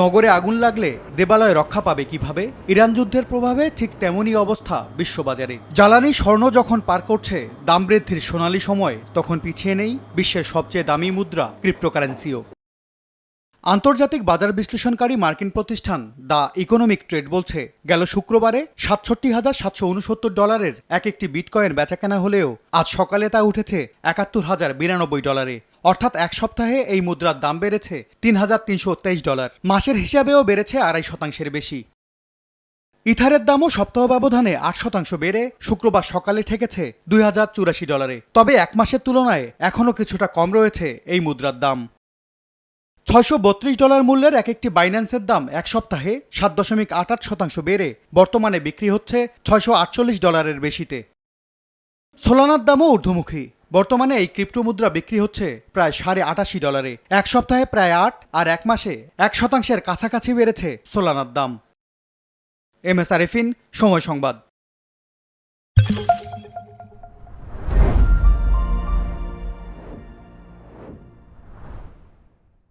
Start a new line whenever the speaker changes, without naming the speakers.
নগরে আগুন লাগলে দেবালয় রক্ষা পাবে কিভাবে? ইরান যুদ্ধের প্রভাবে ঠিক তেমনই অবস্থা বিশ্ববাজারে। জ্বালানি স্বর্ণ যখন পার করছে দাম বৃদ্ধির সোনালী সময়, তখন পিছিয়ে নেই বিশ্বের সবচেয়ে দামি মুদ্রা ক্রিপ্টোকারেন্সিও। আন্তর্জাতিক বাজার বিশ্লেষণকারী মার্কিন প্রতিষ্ঠান দ্য ইকোনমিক ট্রেড বলছে, গেল শুক্রবারে $৬৭,৭৬৯ এক একটি বিটকয়েন বেচাকেনা হলেও আজ সকালে তা উঠেছে $৭১,০৯২। অর্থাৎ এক সপ্তাহে এই মুদ্রার দাম বেড়েছে $৩,৩২৩। মাসের হিসাবেও বেড়েছে ২.৫% বেশি। ইথারের দামও সপ্তাহ ব্যবধানে ৮% বেড়ে শুক্রবার সকালে ঠেকেছে $২,০৮৪। তবে এক মাসের তুলনায় এখনও কিছুটা কম রয়েছে এই মুদ্রার দাম। $৬৩২ মূল্যের এক একটি বাইন্যান্সের দাম এক সপ্তাহে ৭.৮৮% বেড়ে বর্তমানে বিক্রি হচ্ছে $৬৪৮ বেশিতে। সোলানার দামও ঊর্ধ্বমুখী। বর্তমানে এই ক্রিপ্টো মুদ্রা বিক্রি হচ্ছে প্রায় $৮৮.৫ এক সপ্তাহে প্রায় ৮ আর এক মাসে 1% কাছাকাছি বেড়েছে সোলানার দাম। এম এস আরিফিন, সময় সংবাদ।